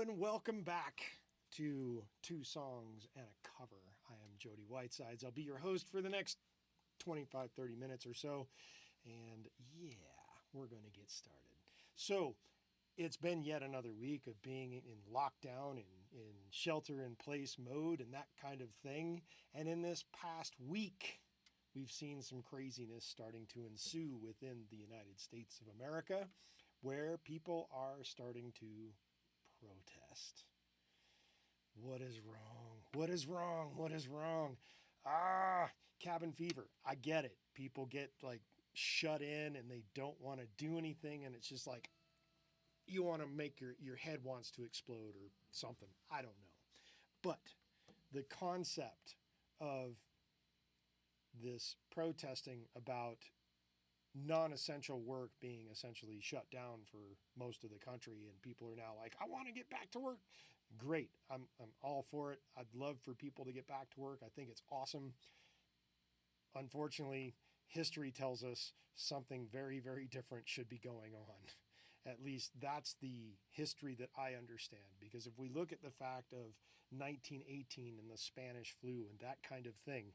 everyone. Welcome back to Two Songs and a Cover. I am Jody Whitesides. I'll be your host for the next 25, 30 minutes or so. And yeah, we're going to get started. So, it's been yet another week of being in lockdown and in shelter in place mode and that kind of thing. And in this past week, we've seen some craziness starting to ensue within the United States of America where people are starting to protest. What is wrong? What is wrong? What is wrong? Cabin fever. I get it. People get like shut in and they don't want to do anything. And it's just like you want to make your head wants to explode or something. I don't know. But the concept of this protesting about non-essential work being essentially shut down for most of the country and people are now like, I want to get back to work. Great. I'm all for it. I'd love for people to get back to work. I think it's awesome. Unfortunately, history tells us something very, very different should be going on. At least that's the history that I understand. Because if we look at the fact of 1918 and the Spanish flu and that kind of thing,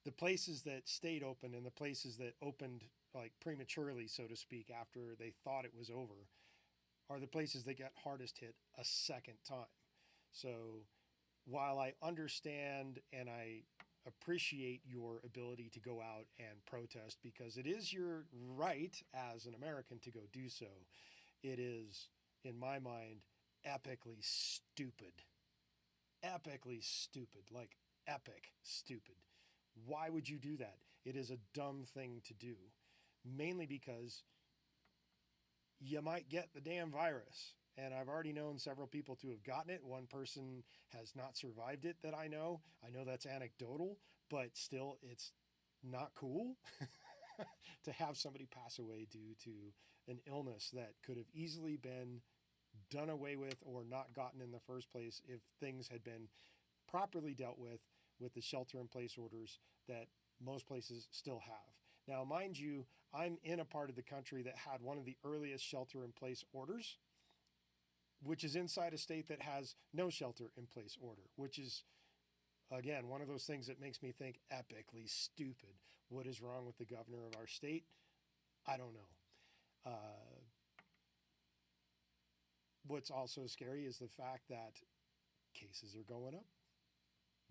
the places that stayed open and the places that opened like prematurely, so to speak, after they thought it was over, are the places that got hardest hit a second time. So while I understand and I appreciate your ability to go out and protest because it is your right as an American to go do so, it is, in my mind, epically stupid. Epically stupid. Like epic stupid. Why would you do that? It is a dumb thing to do, mainly because you might get the damn virus. And I've already known several people to have gotten it. One person has not survived it that I know. I know that's anecdotal, but still, it's not cool to have somebody pass away due to an illness that could have easily been done away with or not gotten in the first place if things had been properly dealt with the shelter in place orders that most places still have. Now, mind you, I'm in a part of the country that had one of the earliest shelter in place orders, which is inside a state that has no shelter in place order, which is, again, one of those things that makes me think epically stupid. What is wrong with the governor of our state? I don't know. What's also scary is the fact that cases are going up.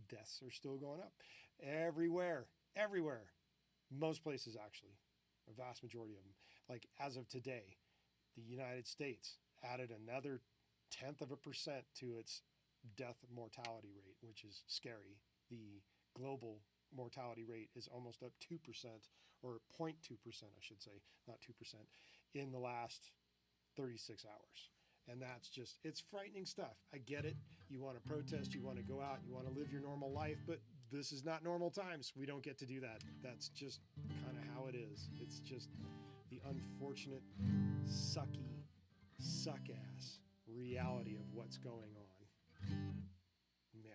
Deaths are still going up everywhere. Most places, actually, a vast majority of them. Like as of today, the United States added another 0.1% to its death mortality rate, which is scary. The global mortality rate is almost up 2%, or 0.2%, I should say, not 2%, in the last 36 hours. And that's just, it's frightening stuff. I get it. You want to protest, you want to go out, you want to live your normal life, but this is not normal times. We don't get to do that. That's just kind of how it is. It's just the unfortunate, sucky, suck-ass reality of what's going on. Yeah.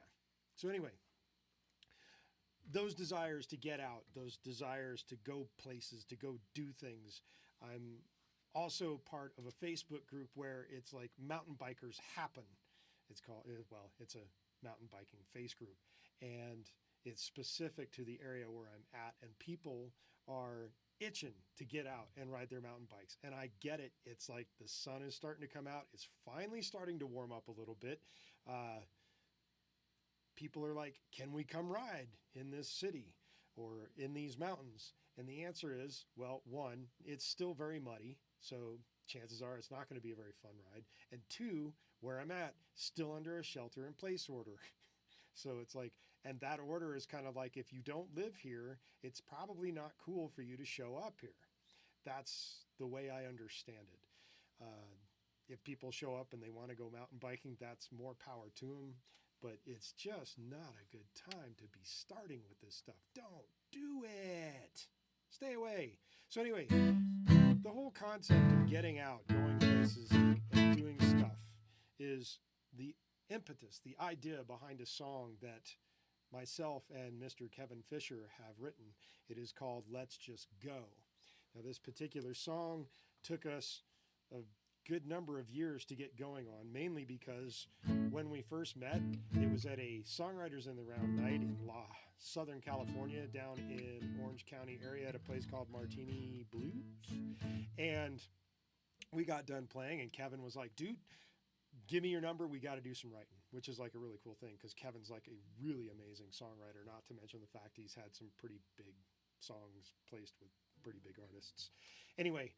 So anyway, those desires to get out, those desires to go places, to go do things, I'm also part of a Facebook group where it's like mountain bikers happen. It's called, well, it's a mountain biking face group and it's specific to the area where I'm at and people are itching to get out and ride their mountain bikes. And I get it. It's like the sun is starting to come out. It's finally starting to warm up a little bit. People are like, can we come ride in this city or in these mountains? And the answer is, well, one, it's still very muddy. So chances are it's not going to be a very fun ride. And two, where I'm at, still under a shelter in place order. So it's like, and that order is kind of like, if you don't live here, it's probably not cool for you to show up here. That's the way I understand it. If people show up and they want to go mountain biking, that's more power to them. But it's just not a good time to be starting with this stuff. Don't do it. Stay away. So anyway, the whole concept of getting out, going places, and doing stuff is the impetus, the idea behind a song that myself and Mr. Kevin Fisher have written. It is called Let's Just Go. Now, this particular song took us good number of years to get going on, mainly because when we first met, it was at a Songwriters in the Round night in Southern California, down in Orange County area at a place called Martini Blues. And we got done playing, and Kevin was like, dude, give me your number. We got to do some writing, which is like a really cool thing because Kevin's like a really amazing songwriter, not to mention the fact he's had some pretty big songs placed with pretty big artists. Anyway,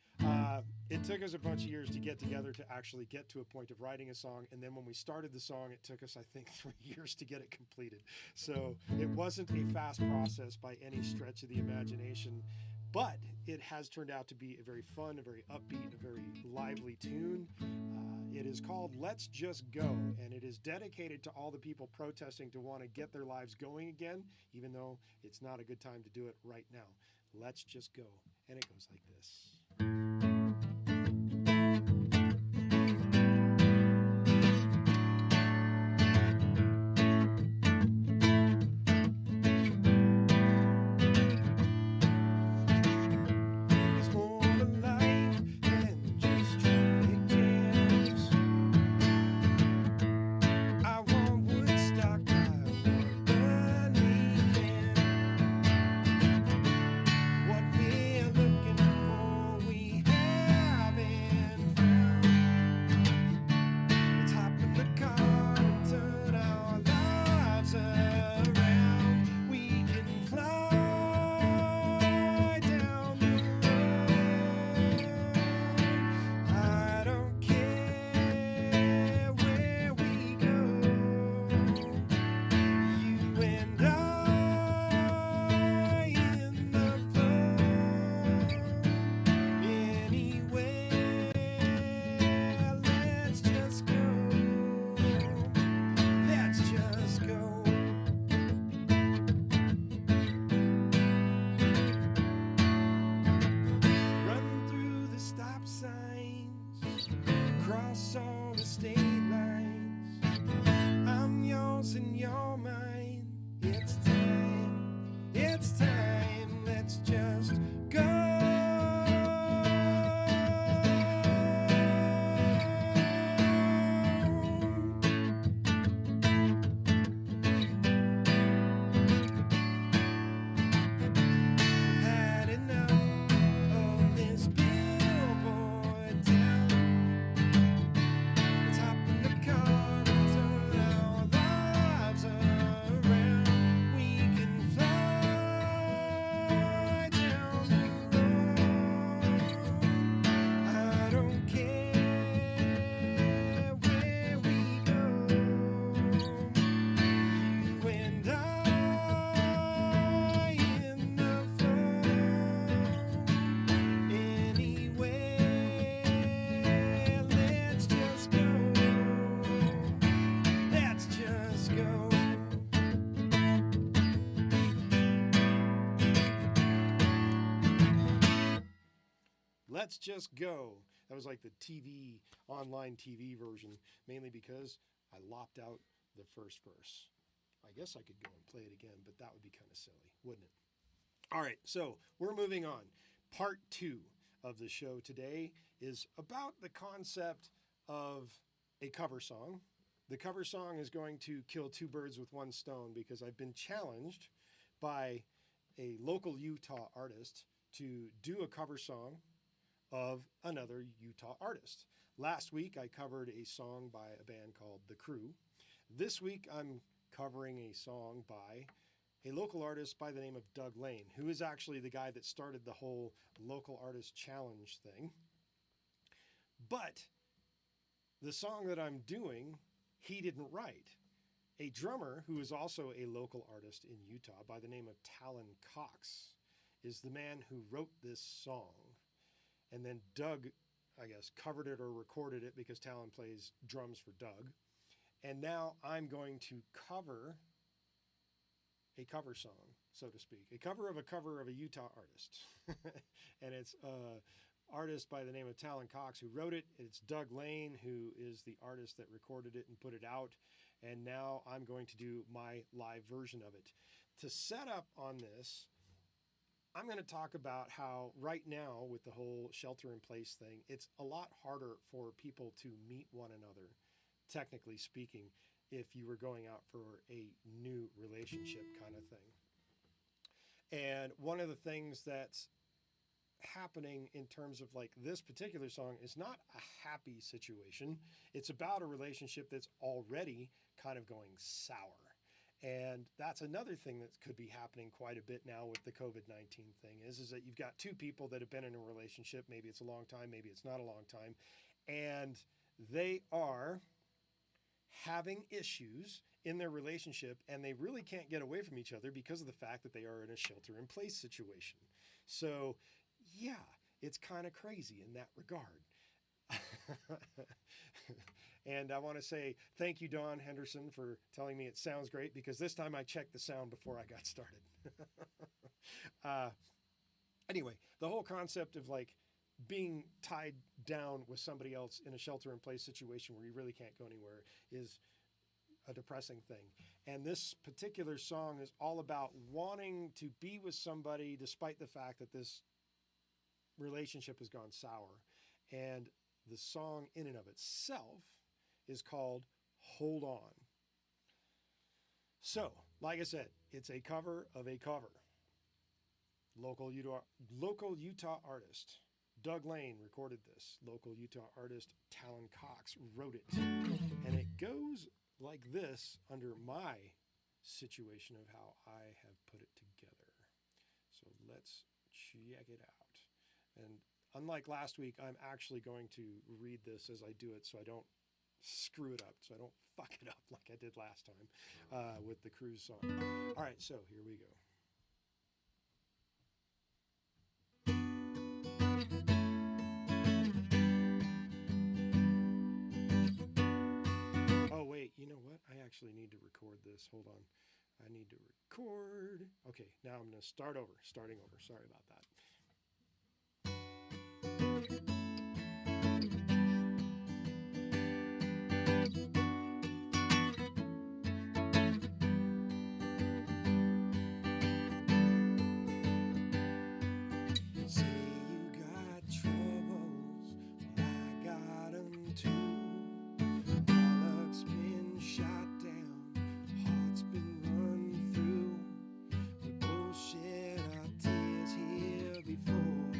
it took us a bunch of years to get together to actually get to a point of writing a song. And then when we started the song, it took us, I think, 3 years to get it completed. So it wasn't a fast process by any stretch of the imagination. But it has turned out to be a very fun, a very upbeat, a very lively tune. It is called Let's Just Go, and it is dedicated to all the people protesting to want to get their lives going again, even though it's not a good time to do it right now. Let's just go. And it goes like this. Let's Just Go. That was like the online TV version, mainly because I lopped out the first verse. I guess I could go and play it again, but that would be kind of silly, wouldn't it? All right, so we're moving on. Part 2 of the show today is about the concept of a cover song. The cover song is going to kill two birds with one stone because I've been challenged by a local Utah artist to do a cover song of another Utah artist. Last week, I covered a song by a band called The Crew. This week, I'm covering a song by a local artist by the name of Doug Lane, who is actually the guy that started the whole local artist challenge thing. But the song that I'm doing, he didn't write. A drummer who is also a local artist in Utah by the name of Talon Cox is the man who wrote this song. And then Doug, I guess, covered it or recorded it because Talon plays drums for Doug. And now I'm going to cover a cover song, so to speak. A cover of a Utah artist. And it's an artist by the name of Talon Cox who wrote it. It's Doug Lane, who is the artist that recorded it and put it out. And now I'm going to do my live version of it. To set up on this, I'm going to talk about how right now, with the whole shelter in place thing, it's a lot harder for people to meet one another, technically speaking, if you were going out for a new relationship kind of thing. And one of the things that's happening in terms of like this particular song is not a happy situation. It's about a relationship that's already kind of going sour. And that's another thing that could be happening quite a bit now with the COVID-19 thing is that you've got two people that have been in a relationship. Maybe it's a long time, maybe it's not a long time. And they are having issues in their relationship and they really can't get away from each other because of the fact that they are in a shelter in place situation. So, yeah, it's kind of crazy in that regard. And I want to say thank you, Don Henderson, for telling me it sounds great because this time I checked the sound before I got started. uh, anyway, the whole concept of like being tied down with somebody else in a shelter in place situation where you really can't go anywhere is a depressing thing. And this particular song is all about wanting to be with somebody despite the fact that this relationship has gone sour. And the song in and of itself is called Hold On. So, like I said, it's a cover of a cover. Local Utah artist Doug Lane recorded this. Local Utah artist Talon Cox wrote it. And it goes like this under my situation of how I have put it together. So let's check it out. And unlike last week, I'm actually going to read this as I do it so I don't screw it up, so I don't fuck it up like I did last time with the cruise song. All right, so here we go. Oh, wait, you know what? I actually need to record this. Hold on. I need to record. Okay, now I'm going to starting over. Sorry about that. Say you got troubles, well I got them too. My luck's been shot down, heart's been run through. We both shed our tears here before.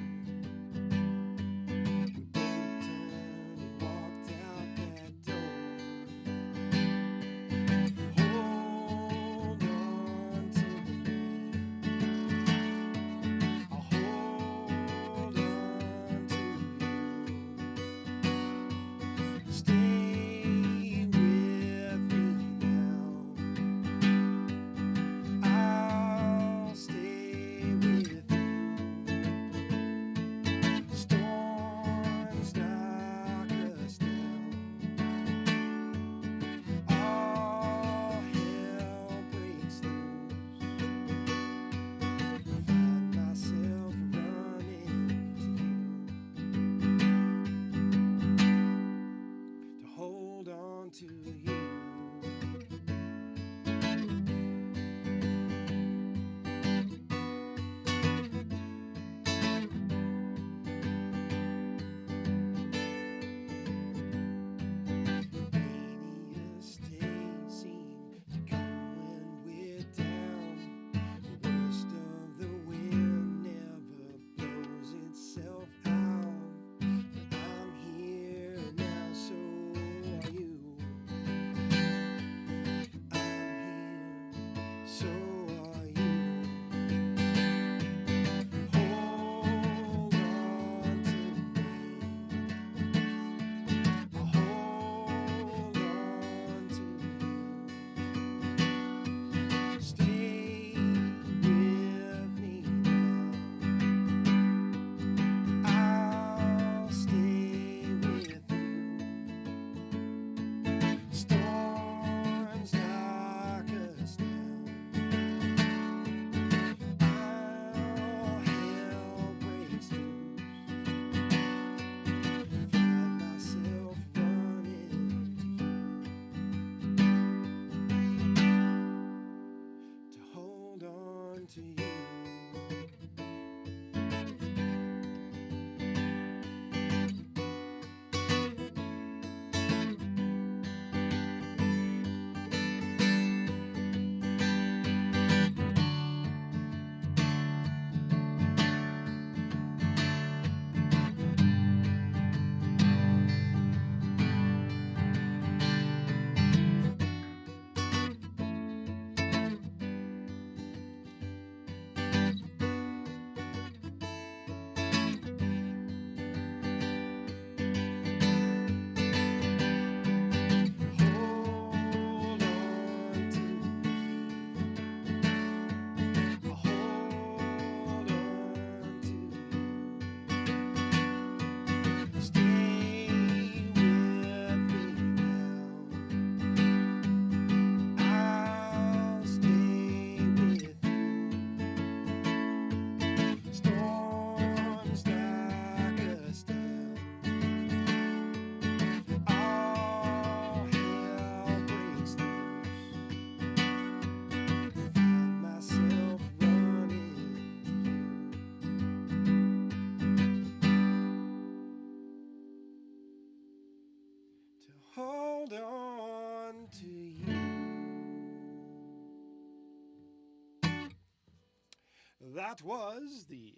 That was the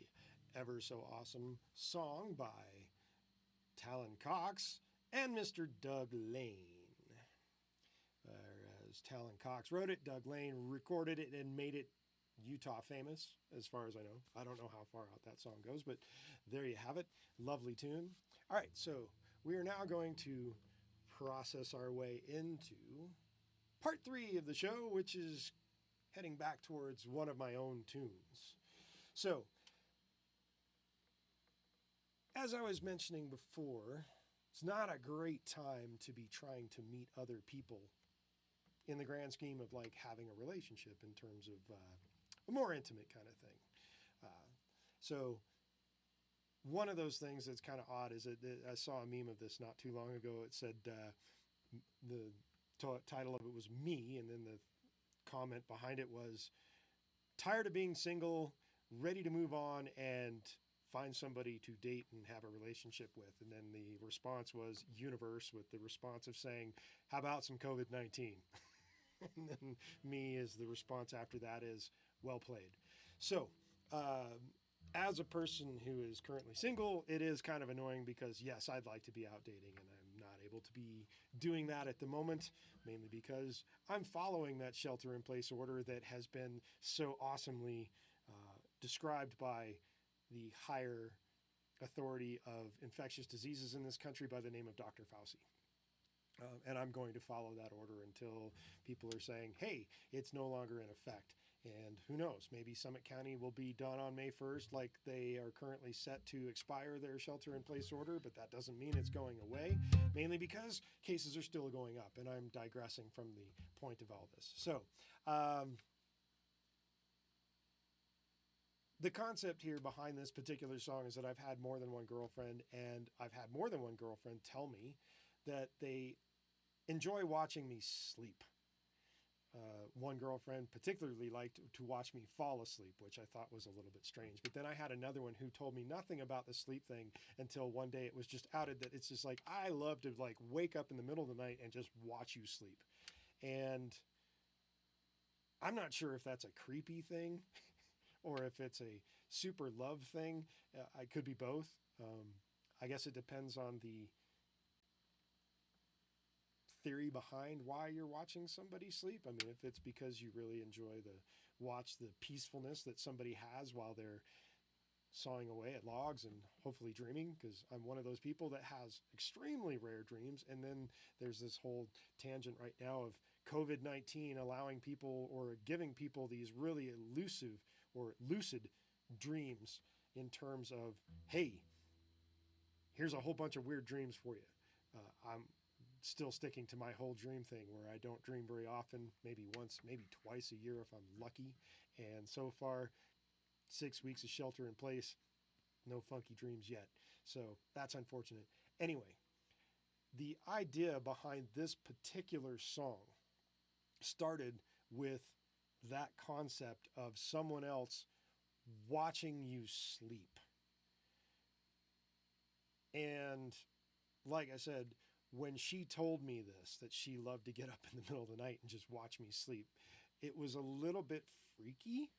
ever so awesome song by Talon Cox and Mr. Doug Lane. Whereas Talon Cox wrote it, Doug Lane recorded it and made it Utah famous, as far as I know. I don't know how far out that song goes, but there you have it. Lovely tune. All right, so we are now going to process our way into part 3 of the show, which is heading back towards one of my own tunes. So, as I was mentioning before, it's not a great time to be trying to meet other people in the grand scheme of like having a relationship in terms of a more intimate kind of thing. So one of those things that's kind of odd is that I saw a meme of this not too long ago. It said the title of it was me, and then the comment behind it was tired of being single, ready to move on and find somebody to date and have a relationship with. And then the response was universe, with the response of saying, how about some COVID-19? And then me is the response after that is well played. So as a person who is currently single, it is kind of annoying because yes, I'd like to be out dating and I'm not able to be doing that at the moment, mainly because I'm following that shelter in place order that has been so awesomely described by the higher authority of infectious diseases in this country by the name of Dr. Fauci. And I'm going to follow that order until people are saying, hey, it's no longer in effect. And who knows, maybe Summit County will be done on May 1st, like they are currently set to expire their shelter in place order, but that doesn't mean it's going away, mainly because cases are still going up. And I'm digressing from the point of all this. So, the concept here behind this particular song is that I've had more than one girlfriend, and I've had more than one girlfriend tell me that they enjoy watching me sleep. One girlfriend particularly liked to watch me fall asleep, which I thought was a little bit strange. But then I had another one who told me nothing about the sleep thing until one day it was just outed that it's just like, I love to like wake up in the middle of the night and just watch you sleep. And I'm not sure if that's a creepy thing or if it's a super love thing. I could be both. I guess it depends on the theory behind why you're watching somebody sleep. I mean, if it's because you really enjoy the peacefulness that somebody has while they're sawing away at logs and hopefully dreaming, because I'm one of those people that has extremely rare dreams. And then there's this whole tangent right now of COVID-19 allowing people or giving people these really elusive or lucid dreams in terms of, hey, here's a whole bunch of weird dreams for you. I'm still sticking to my whole dream thing where I don't dream very often, maybe once, maybe twice a year if I'm lucky. And so far, 6 weeks of shelter in place, no funky dreams yet. So that's unfortunate. Anyway, the idea behind this particular song started with that concept of someone else watching you sleep. And like I said, when she told me this, that she loved to get up in the middle of the night and just watch me sleep, it was a little bit freaky,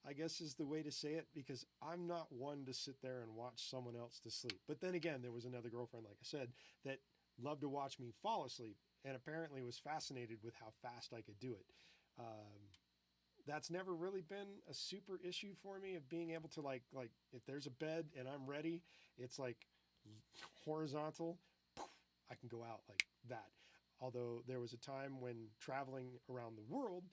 I guess is the way to say it, because I'm not one to sit there and watch someone else to sleep. But then again, there was another girlfriend, like I said, that loved to watch me fall asleep and apparently was fascinated with how fast I could do it. That's never really been a super issue for me of being able to like if there's a bed and I'm ready, it's like horizontal, I can go out like that. Although there was a time when traveling around the world,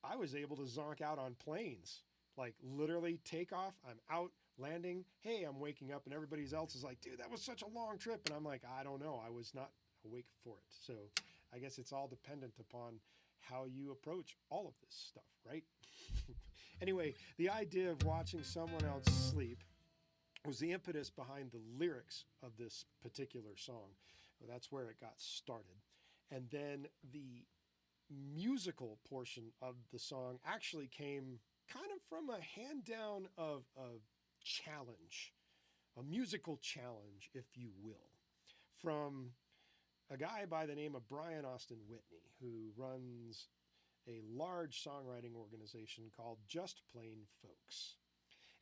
I was able to zonk out on planes. Like literally take off, I'm out, landing, hey, I'm waking up, and everybody else is like, dude, that was such a long trip. And I'm like, I don't know, I was not awake for it. So I guess it's all dependent upon how you approach all of this stuff, right? Anyway, the idea of watching someone else sleep was the impetus behind the lyrics of this particular song. That's where it got started. And then the musical portion of the song actually came kind of from a hand down of a challenge, a musical challenge, if you will, from a guy by the name of Brian Austin Whitney, who runs a large songwriting organization called Just Plain Folks.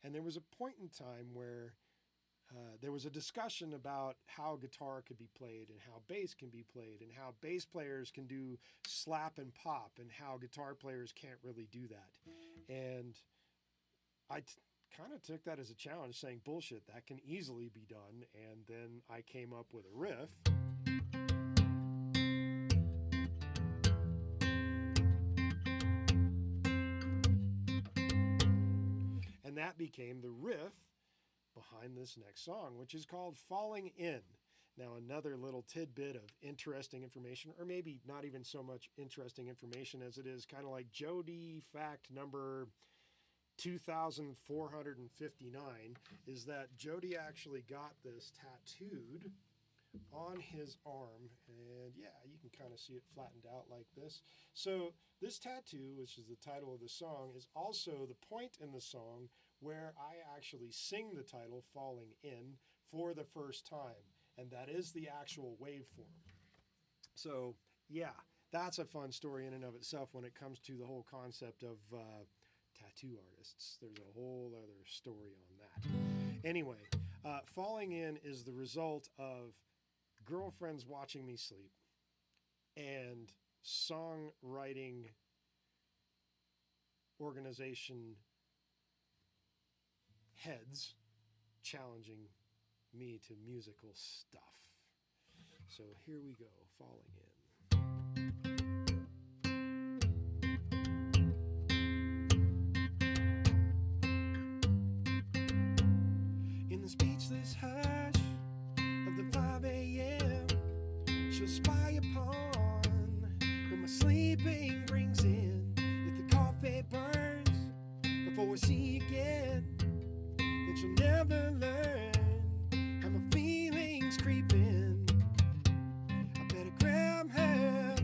And there was a point in time where there was a discussion about how guitar could be played and how bass can be played and how bass players can do slap and pop and how guitar players can't really do that. And I kind of took that as a challenge, saying, bullshit, that can easily be done. And then I came up with a riff. And that became the riff behind this next song, which is called Falling In. Now, another little tidbit of interesting information, or maybe not even so much interesting information as it is kind of like Jody fact number 2,459, is that Jody actually got this tattooed on his arm, and yeah, you can kind of see it flattened out like this. So this tattoo, which is the title of the song, is also the point in the song where I actually sing the title Falling In for the first time, and that is the actual waveform. So yeah, that's a fun story in and of itself when it comes to the whole concept of tattoo artists. There's a whole other story on that. Anyway, Falling In is the result of girlfriends watching me sleep and songwriting organization heads challenging me to musical stuff. So here we go, Falling In. In the speechless hush of the 5 a.m., she'll spy upon what my sleeping brings in. If the coffee burns before we see again, then she'll never learn how my feelings creep in. I better grab her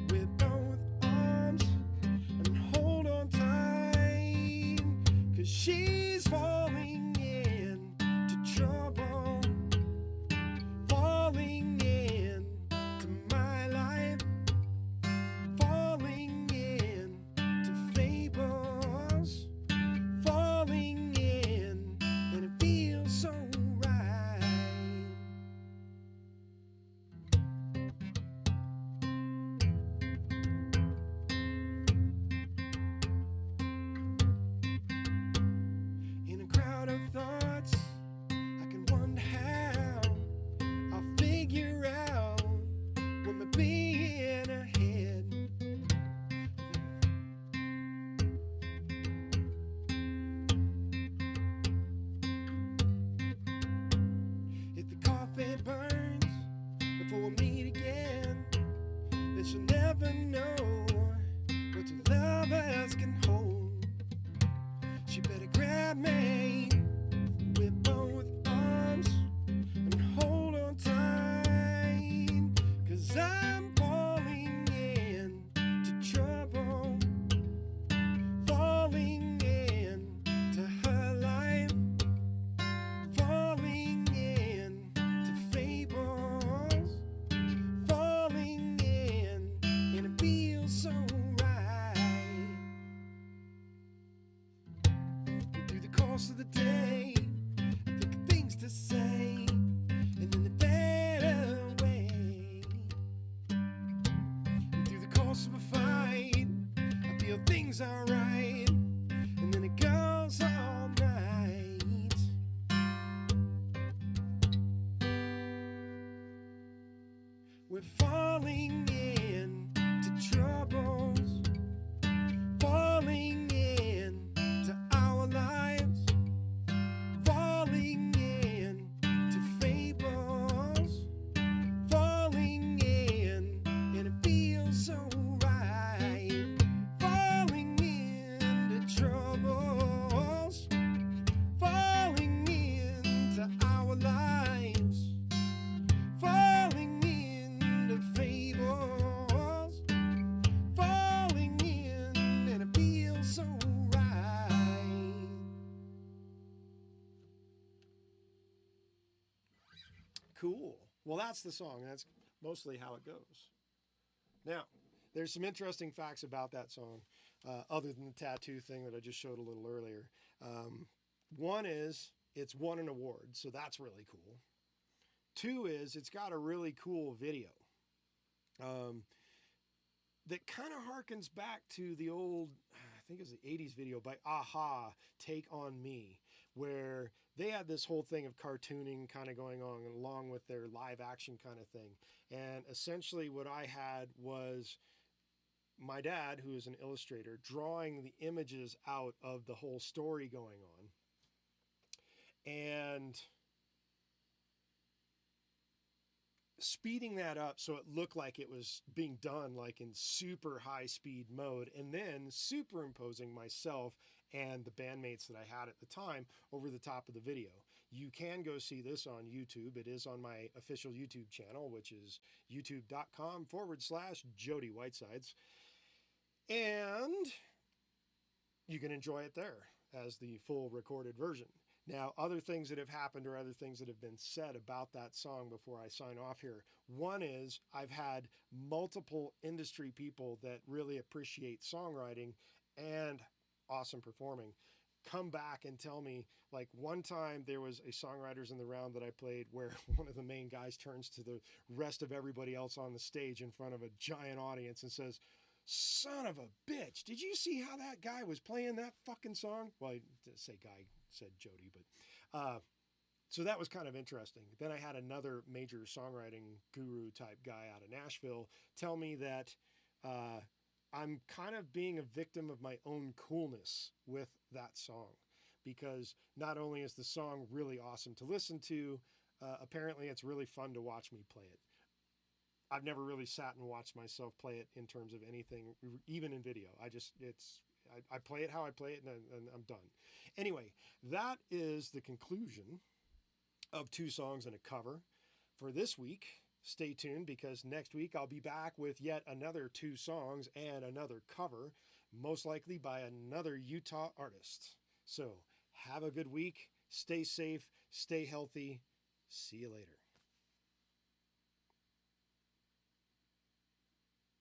with both arms and hold on tight, 'cause she's falling into trouble, falling into my life, falling into fables, falling in, and it feels so right. In a crowd of thoughts, I can wonder how I'll figure out what may be in her head. If the coffee burns before we meet again, then she'll never know what two lovers can hold. She better grab me with both arms and hold on tight, 'cause I'm falling into trouble, falling into her life, falling into fables, falling in, and it feels so right. Through the course of the day, I think of things to say, and then they fade away. And through the course of a fight, I feel things are right, and then it goes all night. We're falling into troubles, falling into our lives, falling into fables, falling in, and it feels so right. Falling into troubles, falling into our lives, falling into fables, falling in, and it feels so right. Cool. Well, that's the song. That's mostly how it goes. Now, there's some interesting facts about that song, other than the tattoo thing that I just showed a little earlier. One is it's won an award, so that's really cool. Two is it's got a really cool video um, that kind of harkens back to the old, I think it was the 80s video by Aha, Take On Me, where they had this whole thing of cartooning kind of going on along with their live action kind of thing. And essentially, what I had was my dad, who is an illustrator, drawing the images out of the whole story going on and speeding that up so it looked like it was being done like in super high speed mode, and then superimposing myself and the bandmates that I had at the time over the top of the video. You can go see this on YouTube. It is on my official YouTube channel, which is youtube.com/Jody Whitesides. And you can enjoy it there as the full recorded version. Now, other things that have happened or other things that have been said about that song before I sign off here. One is I've had multiple industry people that really appreciate songwriting and awesome performing come back and tell me, like one time there was a Songwriters in the Round that I played where one of the main guys turns to the rest of everybody else on the stage in front of a giant audience and says, "Son of a bitch, did you see how that guy was playing that fucking song?" Well, I didn't say guy, said Jody, but so that was kind of interesting. Then I had another major songwriting guru type guy out of Nashville tell me that I'm kind of being a victim of my own coolness with that song, because not only is the song really awesome to listen to, apparently it's really fun to watch me play it. I've never really sat and watched myself play it in terms of anything, even in video. I play it how I play it, and I'm done. Anyway, that is the conclusion of 2 songs and a cover for this week. Stay tuned, because next week I'll be back with yet another 2 songs and another cover, most likely by another Utah artist. So have a good week. Stay safe. Stay healthy. See you later.